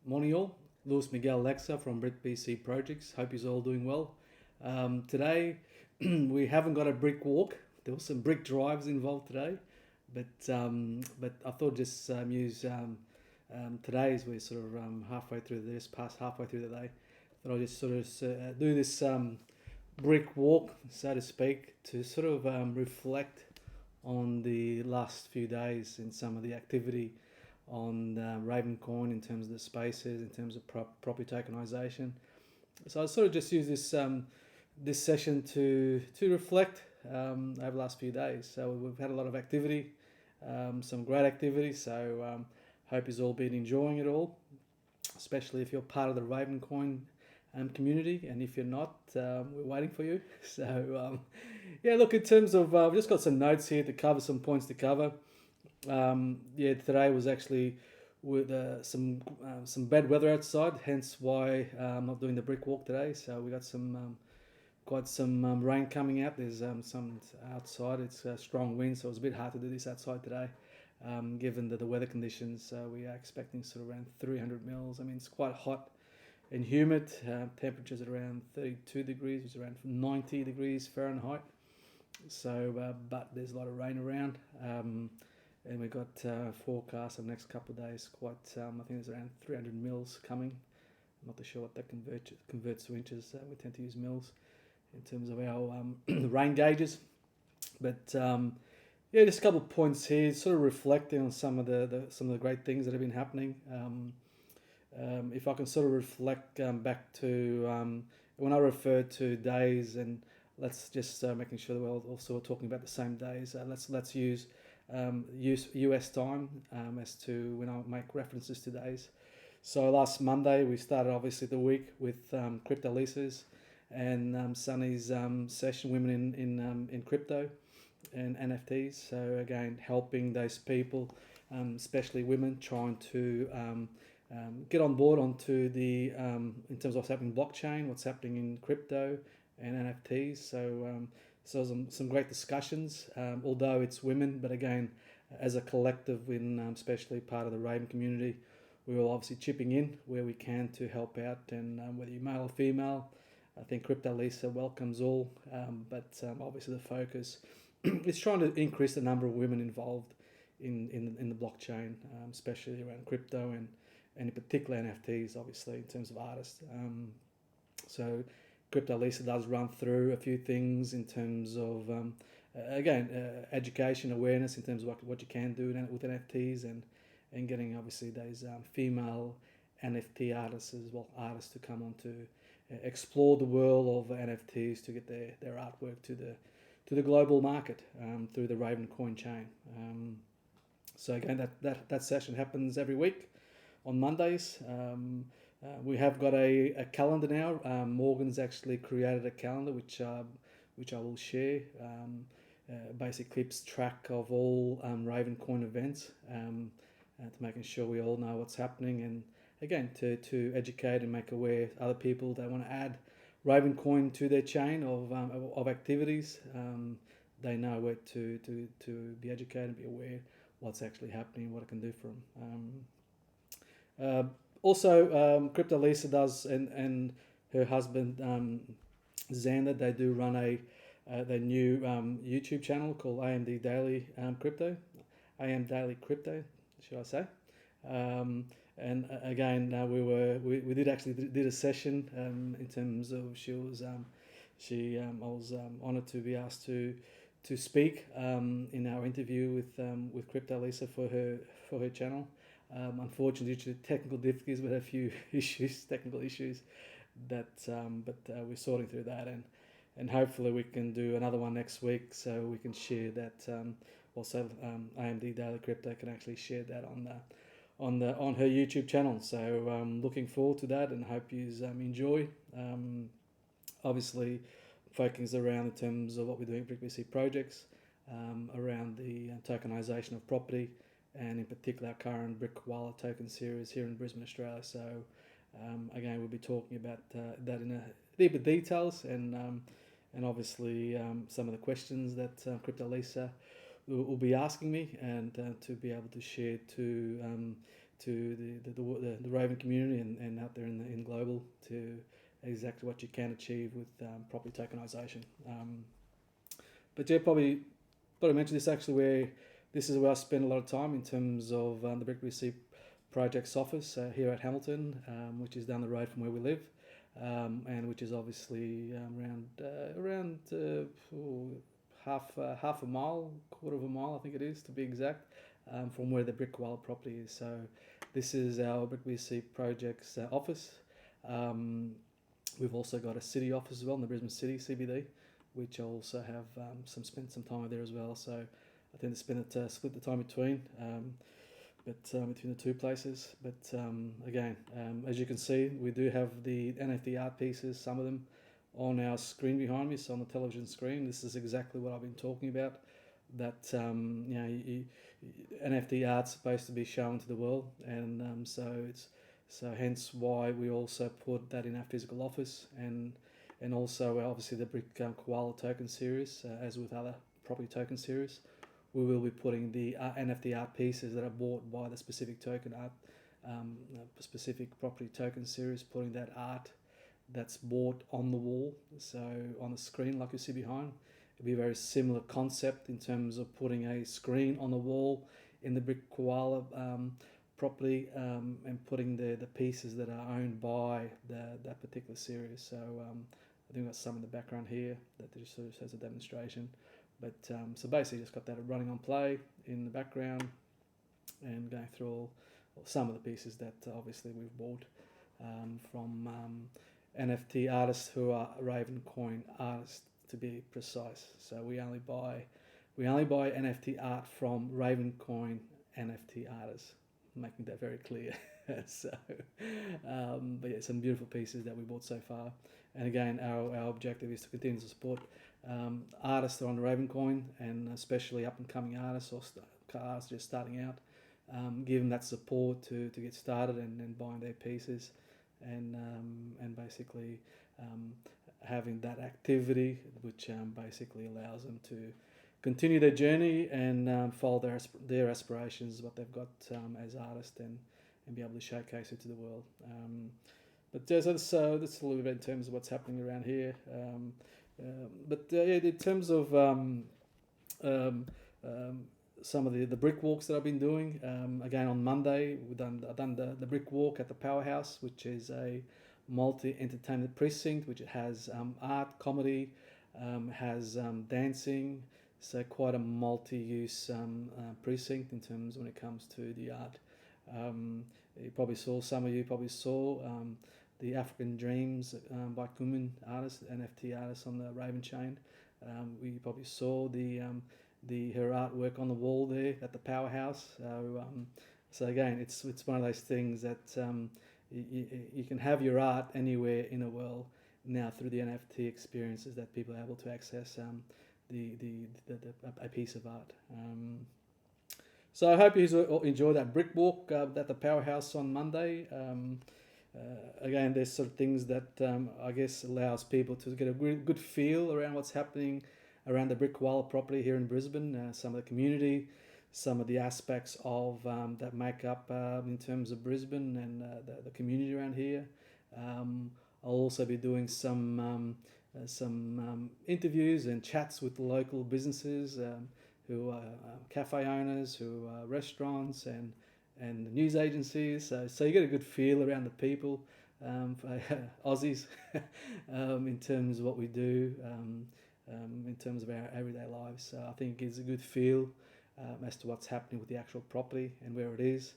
Morning all, Lewis Miguel Lexa from Brick BC Projects. Hope you're all doing well. Today we haven't got a brick walk. There was some brick drives involved today, but I thought just use today as we're sort of halfway through this, past halfway through the day. Thought I'll just sort of do this brick walk, so to speak, to sort of reflect on the last few days and some of the activity on Ravencoin in terms of the spaces, in terms of property tokenisation. So I sort of just use this session to reflect over the last few days. So we've had a lot of activity, some great activity. So hope you've all been enjoying it all, especially if you're part of the Ravencoin community, and if you're not, we're waiting for you. So yeah, look, in terms of we've just got some notes here to cover, some points to cover. Today was actually with some bad weather outside, hence why I'm not doing the brick walk today. So we got quite some rain coming out. There's some outside. It's strong wind, so it was a bit hard to do this outside today, given the weather conditions. We are expecting sort of around 300 mils. I mean, it's quite hot and humid. Temperatures at around 32 degrees, which is around 90 degrees Fahrenheit. So, but there's a lot of rain around. And we've got forecast of the next couple of days. Quite, I think there's around 300 mils coming. I'm not too sure what that converts to inches. We tend to use mils in terms of our rain gauges. But just a couple of points here, sort of reflecting on some of the great things that have been happening. If I can sort of reflect back to when I refer to days, and let's just making sure that we're also talking about the same days. Let's use US time as to when I make references to days. So last Monday we started obviously the week with crypto leases and Sunny's session, women in crypto and NFTs. So again, helping those people, especially women, trying to get on board onto the in terms of what's happening in blockchain, what's happening in crypto and NFTs. So some great discussions, although it's women, but again, as a collective, in especially part of the Raven community, we're all obviously chipping in where we can to help out, and whether you're male or female, I think Crypto Lisa welcomes all, but obviously the focus is trying to increase the number of women involved in the blockchain, especially around crypto and in particular NFTs, obviously, in terms of artists. So Crypto Lisa does run through a few things in terms of, education, awareness in terms of what you can do with NFTs and getting obviously those female NFT artists as well, artists to come on to explore the world of NFTs to get their artwork to the global market through the Raven coin chain. So again, that session happens every week on Mondays. We have got a calendar now. Morgan's actually created a calendar which I will share. Basically keeps track of all Raven coin events, to making sure we all know what's happening, and again to educate and make aware other people that want to add Raven coin to their chain of activities. They know where to be educated and be aware what's actually happening, what it can do for them. Also, Crypto Lisa does, and her husband Xander, they do run their new YouTube channel called AMD Daily Crypto, AM Daily Crypto, should I say? And again, we did actually did a session in terms of I was honoured to be asked to speak in our interview with Crypto Lisa for her channel. Unfortunately, due to technical difficulties, we had a few technical issues, but we're sorting through that, and hopefully we can do another one next week, so we can share that. Also, AMD Daily Crypto can actually share that on her YouTube channel. So looking forward to that, and hope you enjoy. Obviously, focus around in terms of what we're doing at Brick BC projects, around the tokenisation of property, and in particular our current Brick Wallet token series here in Brisbane, Australia. So again, we'll be talking about that in a little bit details, and obviously some of the questions that Crypto Lisa will be asking me, and to be able to share to to the Raven community and out there in global to exactly what you can achieve with property tokenisation. But yeah, probably mention this actually where this is where I spend a lot of time in terms of the Brick BC project's office here at Hamilton, which is down the road from where we live, and which is obviously around half a mile, quarter of a mile, I think it is to be exact, from where the Brick Koala property is. So this is our Brick BC project's office. We've also got a city office as well in the Brisbane City CBD, which I also have spent some time there as well. So I tend to split the time between the two places. But again, as you can see, we do have the NFT art pieces, some of them, on our screen behind me, so on the television screen. This is exactly what I've been talking about. That NFT art's supposed to be shown to the world, and so hence why we also put that in our physical office, and also obviously the Brick Koala token series, as with other property token series, we will be putting the NFT art pieces that are bought by the specific token art, specific property token series, putting that art that's bought on the wall, so on the screen like you see behind. It'll be a very similar concept in terms of putting a screen on the wall in the Brick Koala property, and putting the pieces that are owned by that particular series. So I think I've got some in the background here that just sort of shows a demonstration. But so basically just got that running on play in the background and going through all some of the pieces that obviously we've bought from NFT artists who are Raven coin artists, to be precise. So we only buy NFT art from Raven coin NFT artists, making that very clear. So, but yeah, some beautiful pieces that we bought so far. And again, our objective is to continue to support artists that are on the Raven coin, and especially up and coming artists or artists just starting out. Give them that support to get started and buying their pieces, and basically having that activity, which basically allows them to continue their journey and follow their aspirations, what they've got as artists, and be able to showcase it to the world. But that's a little bit in terms of what's happening around here. In terms of some of the brick walks that I've been doing, again on Monday I've done the brick walk at the Powerhouse, which is a multi-entertainment precinct, which has art, comedy, has dancing, so quite a multi-use precinct in terms when it comes to the art. Some of you probably saw the African Dreams by Kumin artist, NFT artist on the Raven chain. We probably saw her artwork on the wall there at the Powerhouse. So again, it's one of those things that you can have your art anywhere in the world now through the NFT experiences that people are able to access a piece of art. So I hope you enjoy that brick walk at the Powerhouse on Monday. Again, there's sort of things that I guess allows people to get a good feel around what's happening around the Brick Koala property here in Brisbane, some of the community, some of the aspects of that make up in terms of Brisbane and the community around here. I'll also be doing some interviews and chats with local businesses who are cafe owners, who are restaurants and news agencies. So you get a good feel around the people, Aussies, in terms of what we do, in terms of our everyday lives. So I think it gives a good feel as to what's happening with the actual property and where it is.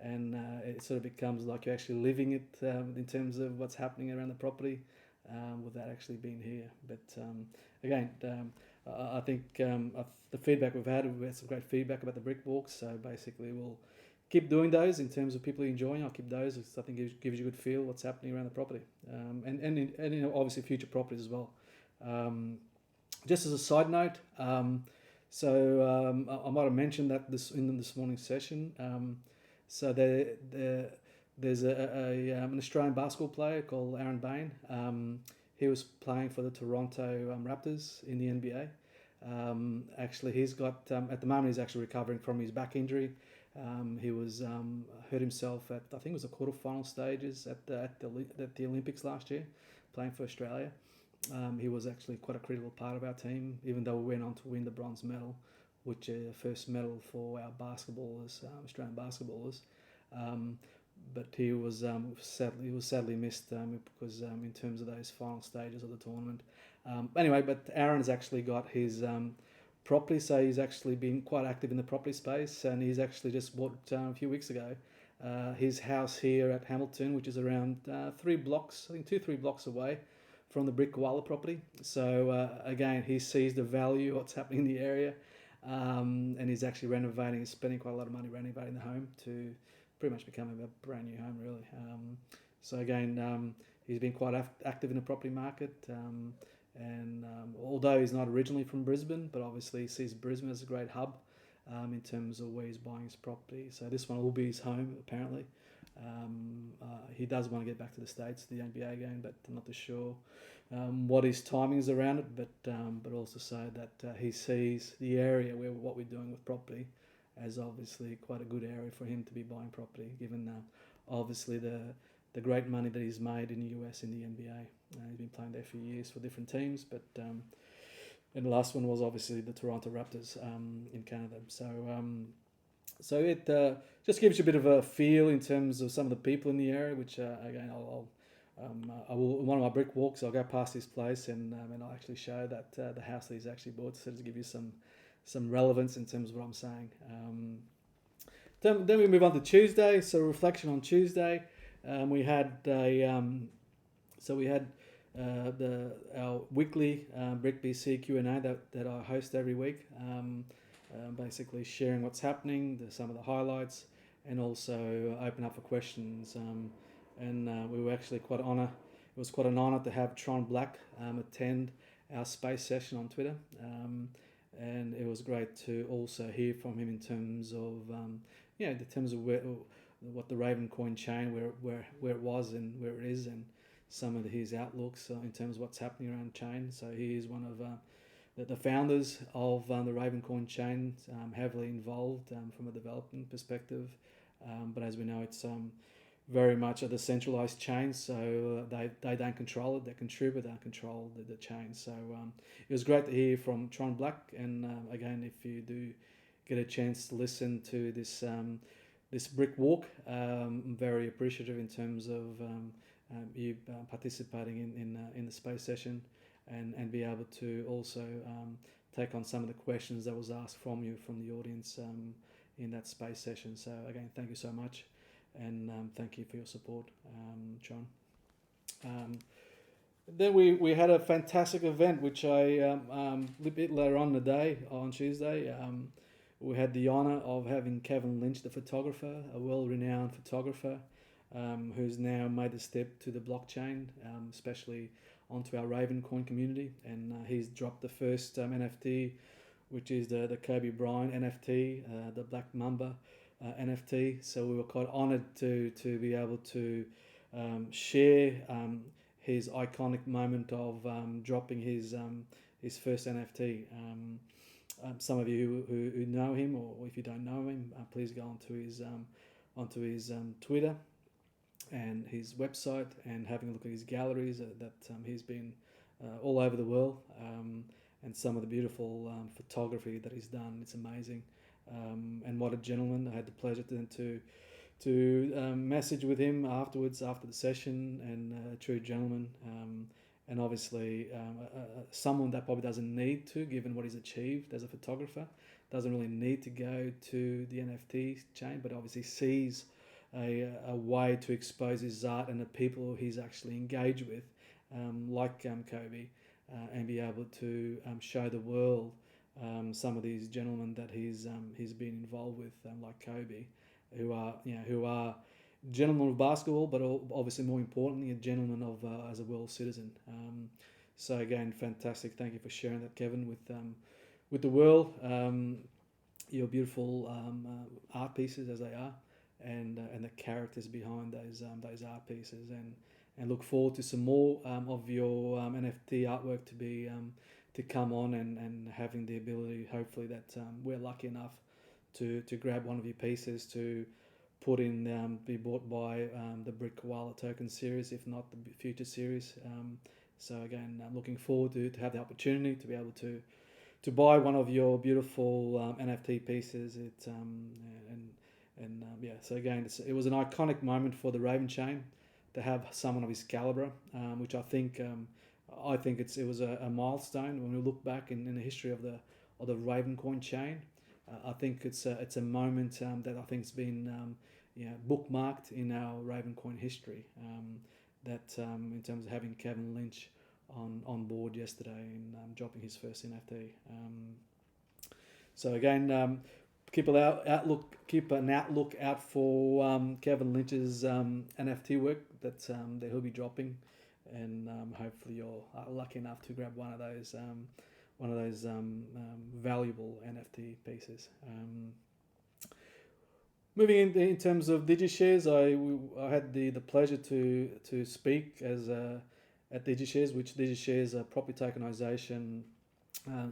And it sort of becomes like you're actually living it in terms of what's happening around the property without actually being here. But again, I think the feedback we've had some great feedback about the brick walks. So basically we'll keep doing those in terms of people enjoying. I'll keep those. I think it gives you a good feel what's happening around the property, and obviously future properties as well. Just as a side note, I might have mentioned that in this morning's session. So there's an Australian basketball player called Bain. He was playing for the Toronto Raptors in the NBA. Actually, he's got at the moment he's actually recovering from his back injury. He was hurt himself at, I think it was the quarterfinal stages at the Olympics last year, playing for Australia. He was actually quite a critical part of our team, even though we went on to win the bronze medal, which is the first medal for our basketballers, Australian basketballers. But he was sadly missed because in terms of those final stages of the tournament. Anyway, but Aaron's actually got his property, so he's actually been quite active in the property space, and he's actually just bought a few weeks ago his house here at Hamilton, which is around 3 blocks, I think 2-3 blocks away from the Brick Koala property. So again, he sees the value, what's happening in the area, and he's actually renovating. He's spending quite a lot of money renovating the home to pretty much become a brand new home, really. So again, he's been quite active in the property market. And although he's not originally from Brisbane, but obviously he sees Brisbane as a great hub in terms of where he's buying his property. So this one will be his home, apparently. He does want to get back to the States, the NBA again, but I'm not too sure what his timing is around it. But also say that he sees the area where what we're doing with property as obviously quite a good area for him to be buying property, given obviously the great money that he's made in the US in the NBA. He's been playing there for years for different teams, but and the last one was obviously the Toronto Raptors in Canada. So it just gives you a bit of a feel in terms of some of the people in the area, which again I will one of my brick walks. I'll go past this place and I'll actually show that the house that he's actually bought, so to give you some relevance in terms of what I'm saying. Then we move on to Tuesday. So reflection on Tuesday. We had our weekly Brick BC Q&A that I host every week, basically sharing what's happening, some of the highlights, and also open up for questions. And we were actually quite honoured. It was quite an honour to have Tron Black attend our space session on Twitter, and it was great to also hear from him in terms of what the Ravencoin chain, where it was and where it is, and some of his outlooks in terms of what's happening around chain. So he is one of the founders of the Ravencoin chain, heavily involved from a development perspective. But as we know, it's very much a decentralized chain, so they don't control it. They contribute, they don't control the chain. So it was great to hear from Tron Black, and again, if you do get a chance to listen to this brick walk, I'm very appreciative in terms of you participating in the space session, and be able to also take on some of the questions that was asked from the audience in that space session. So again, thank you so much, and thank you for your support, John. Then we had a fantastic event, which a bit later on in the day, on Tuesday. We had the honour of having Kevin Lynch, the photographer, a well-renowned photographer, who's now made the step to the blockchain, especially onto our Ravencoin community, and he's dropped the first NFT, which is the Kobe Bryant NFT, the Black Mamba NFT. So we were quite honoured to be able to share his iconic moment of dropping his first NFT. Some of you who know him, or if you don't know him, please go onto his Twitter and his website, and having a look at his galleries that he's been all over the world, and some of the beautiful photography that he's done. It's amazing, and what a gentleman. I had the pleasure to message with him afterwards, after the session, and a true gentleman, and obviously someone that probably doesn't need to, given what he's achieved as a photographer, doesn't really need to go to the NFT chain, but obviously sees a way to expose his art and the people he's actually engaged with, like Kobe, and be able to show the world some of these gentlemen that he's been involved with, like Kobe, who are gentlemen of basketball, but obviously more importantly, a gentleman of as a world citizen. So again, fantastic. Thank you for sharing that, Kevin, with the world. Your beautiful art pieces, as they are, and the characters behind those art pieces, and look forward to some more of your NFT artwork to be to come on, and having the ability, hopefully, that we're lucky enough to grab one of your pieces to put in, be bought by the Brick Koala token series, if not the future series. So again, I'm looking forward to have the opportunity to be able to buy one of your beautiful NFT pieces. So again, it was an iconic moment for the Raven chain to have someone of his caliber, which I think it was a milestone when we look back in the history of the Raven coin chain. I think it's a moment that I think has been bookmarked in our Raven coin history. In terms of having Kevin Lynch on board yesterday and dropping his first NFT. So again, keep an outlook out for Kevin Lynch's NFT work that he'll be dropping, and hopefully you're lucky enough to grab one of those valuable NFT pieces. Moving in terms of Digi Shares, I had the pleasure to speak at Digi Shares, which Digi Shares are property tokenization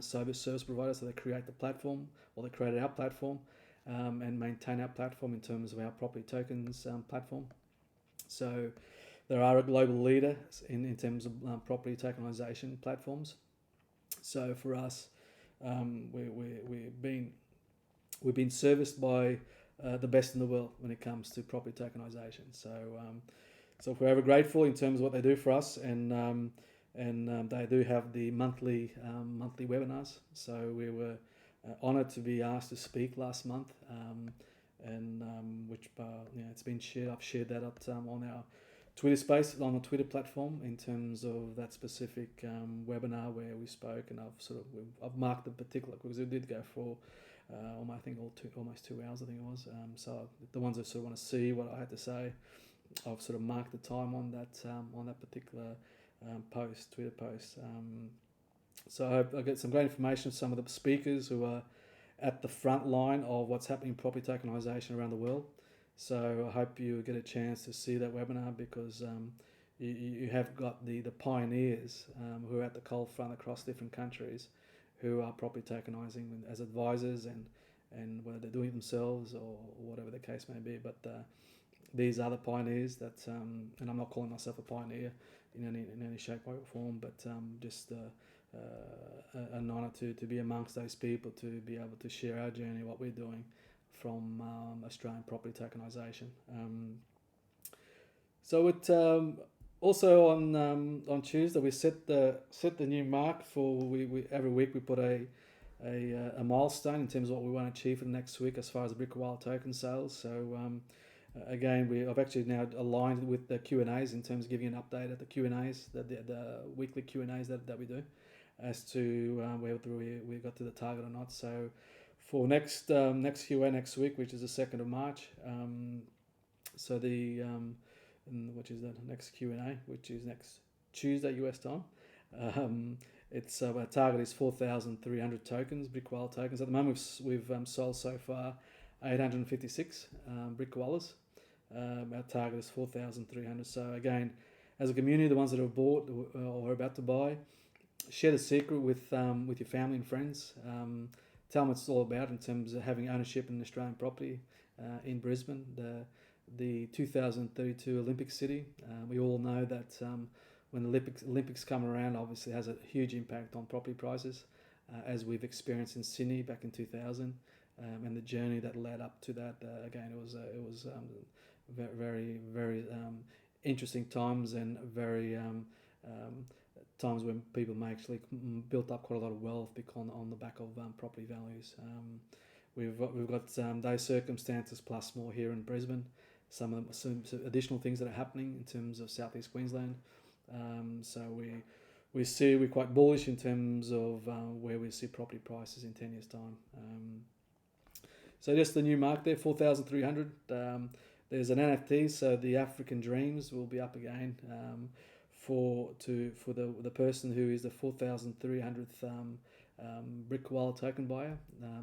service provider. So they create the platform, or they created our platform, and maintain our platform in terms of our property tokens platform. So they are a global leader in terms of property tokenization platforms. So for us, we've been serviced by the best in the world when it comes to property tokenization. So we're ever grateful in terms of what they do for us, and they do have the monthly webinars. So we were honoured to be asked to speak last month, which it's been shared. I've shared that up on our Twitter space, on the Twitter platform, in terms of that specific webinar where we spoke, and I've marked the particular, because it did go for almost 2 hours, I think it was. So the ones that sort of want to see what I had to say, I've sort of marked the time on that particular Twitter post. So I hope I get some great information from some of the speakers who are at the front line of what's happening in property tokenization around the world. So I hope you get a chance to see that webinar, because you have got the pioneers who are at the cold front across different countries, who are property tokenizing as advisors, and whether they're doing it themselves or whatever the case may be. But these are the pioneers that, and I'm not calling myself a pioneer in any shape or form, but just an honour to be amongst those people, to be able to share our journey, what we're doing from Australian property tokenization. So it also on Tuesday we set the new mark for we every week we put a milestone in terms of what we want to achieve for the next week as far as the Brick Koala token sales. So again, I've actually now aligned with the Q&As in terms of giving an update at the Q&As, the weekly Q&As that we do, as to whether we got to the target or not. So for next Q&A next week, which is the 2nd of March, which is the next Q&A, which is next Tuesday US time. It's our target is 4,300 tokens, Brick Koala tokens. At the moment, we've sold so far 856 Brick Koalas. Our target is 4,300. So again, as a community, the ones that have bought or are about to buy, share the secret with your family and friends. Tell them what it's all about in terms of having ownership in Australian property in Brisbane, the 2032 Olympic city. We all know that when the Olympics come around, obviously it has a huge impact on property prices, as we've experienced in Sydney back in 2000, and the journey that led up to that. Again, it was very, very interesting times, and very times when people may actually built up quite a lot of wealth on the back of property values. We've got those circumstances plus more here in Brisbane. Some additional things that are happening in terms of southeast Queensland. So we're quite bullish in terms of where we see property prices in 10 years' time. So just the new mark there, 4,300. There's an NFT, so the African Dreams will be up again for the person who is the 4,300th Brick Koala token buyer.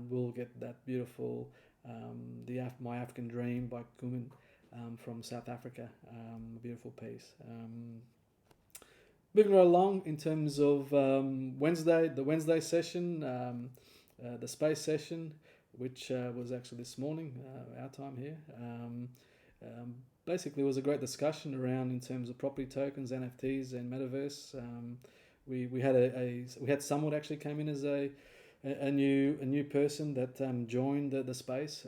Will get that beautiful My African Dream by Kuman from South Africa. A beautiful piece. Moving right along in terms of the Wednesday session, the space session. which was actually this morning, our time here. Basically, it was a great discussion around in terms of property tokens, NFTs, and metaverse. We had someone actually came in as a new person that joined the space,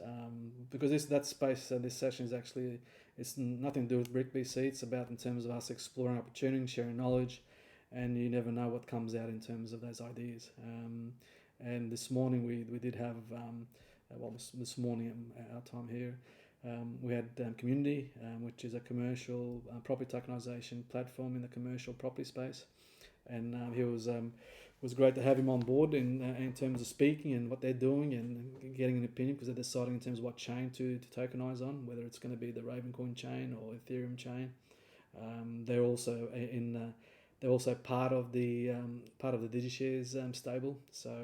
because that space, this session is actually, it's nothing to do with Brick BC. It's about in terms of us exploring opportunities, sharing knowledge, and you never know what comes out in terms of those ideas. And this morning we did have this morning our time here. We had Community, which is a commercial property tokenization platform in the commercial property space, and he was great to have him on board in terms of speaking and what they're doing and getting an opinion, because they're deciding in terms of what chain to tokenize on, whether it's going to be the Ravencoin chain or Ethereum chain. They're also they're also part of the Digi Shares stable, so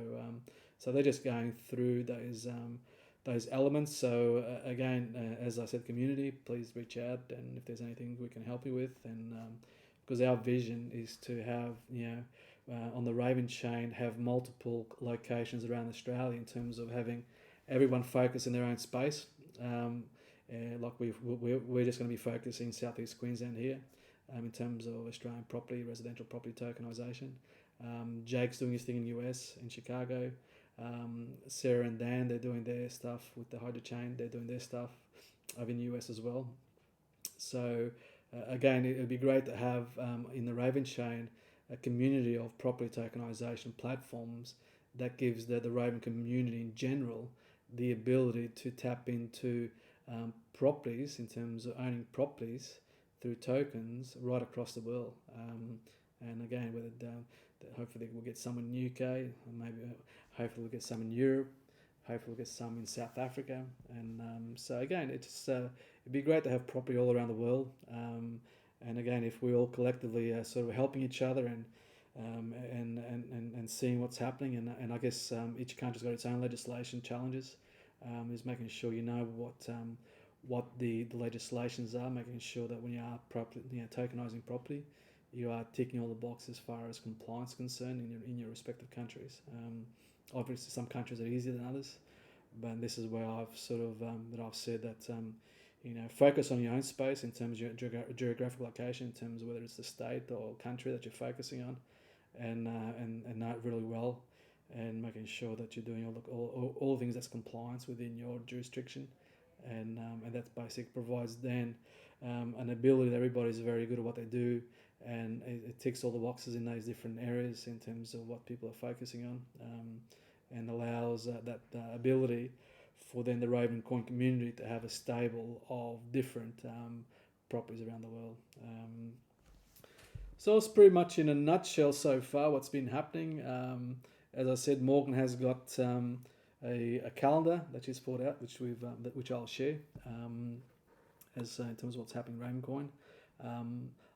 they're just going through those elements. So again, as I said, community, please reach out, and if there's anything we can help you with, and because our vision is to have, on the Raven chain, have multiple locations around Australia in terms of having everyone focus in their own space. Like we're just going to be focusing Southeast Queensland here, in terms of Australian property, residential property tokenization. Jake's doing his thing in US, in Chicago. Sarah and Dan, they're doing their stuff with the Hydra chain. They're doing their stuff over in US as well. So again, it would be great to have in the Raven chain a community of property tokenization platforms that gives the Raven community in general the ability to tap into properties in terms of owning properties through tokens right across the world. And again, whether hopefully we'll get some in the UK, and maybe hopefully we'll get some in Europe, hopefully we'll get some in South Africa. And so again, it'd be great to have property all around the world. And again, if we all collectively are sort of helping each other and seeing what's happening, and I guess each country's got its own legislation challenges, is making sure you know what the legislations are, making sure that when you are tokenizing property, you are ticking all the boxes as far as compliance is concerned in your respective countries. Obviously, some countries are easier than others, but this is where I've sort of I've said that focus on your own space in terms of your geographical location, in terms of whether it's the state or country that you're focusing on, and know it really well, and making sure that you're doing all the things that's compliance within your jurisdiction, and that basically provides then an ability that everybody's very good at what they do, and it ticks all the boxes in those different areas in terms of what people are focusing on, and allows that ability for then the Ravencoin community to have a stable of different properties around the world. So it's pretty much in a nutshell so far what's been happening. As I said, Morgan has got a calendar that she's put out, which I'll share as in terms of what's happening in Ravencoin.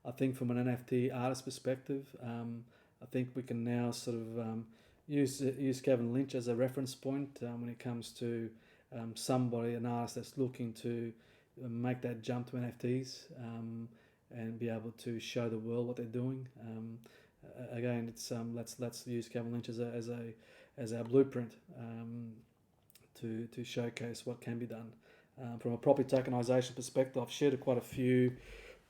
I think from an NFT artist perspective, I think we can now sort of use Kevin Lynch as a reference point when it comes to an artist that's looking to make that jump to NFTs, and be able to show the world what they're doing. Again, it's let's use Kevin Lynch as our blueprint to showcase what can be done. From a property tokenization perspective, I've shared quite a few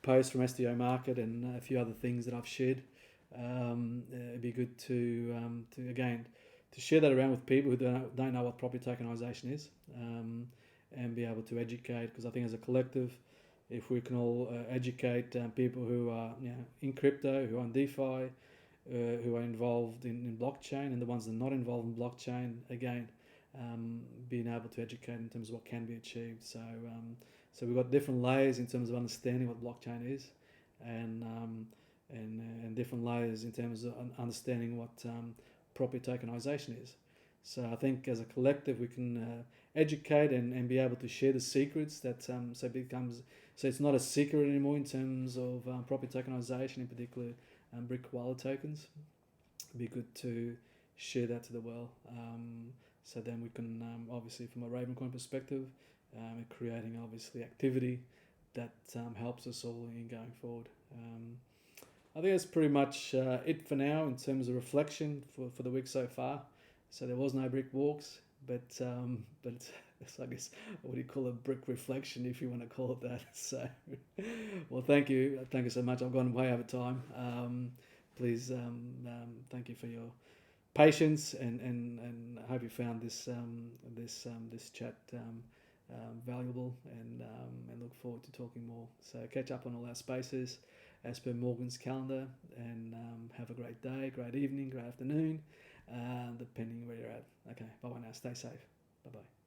posts from SDO Market and a few other things that I've shared. It'd be good to share that around with people who don't know what property tokenization is, and be able to educate, because I think as a collective, if we can all educate people who are in crypto, who are on DeFi, who are involved in blockchain, and the ones that are not involved in blockchain, again, being able to educate in terms of what can be achieved. So we've got different layers in terms of understanding what blockchain is, and different layers in terms of understanding what property tokenization is. So I think as a collective we can educate and be able to share the secrets that so it's not a secret anymore in terms of property tokenization, in particular brick wallet tokens. It'd be good to share that to the world. So then we can obviously from a Ravencoin perspective, creating obviously activity that helps us all in going forward. I think that's pretty much it for now in terms of reflection for the week so far. So there was no brick walks, but it's, I guess, what do you call a brick reflection, if you want to call it that. So, well, thank you so much. I've gone way over time. Please, thank you for your patience, and I hope you found this chat valuable, and look forward to talking more. So catch up on all our spaces as per Morgan's calendar, and have a great day, great evening, great afternoon, depending where you're at. Okay, bye bye now. Stay safe. Bye bye.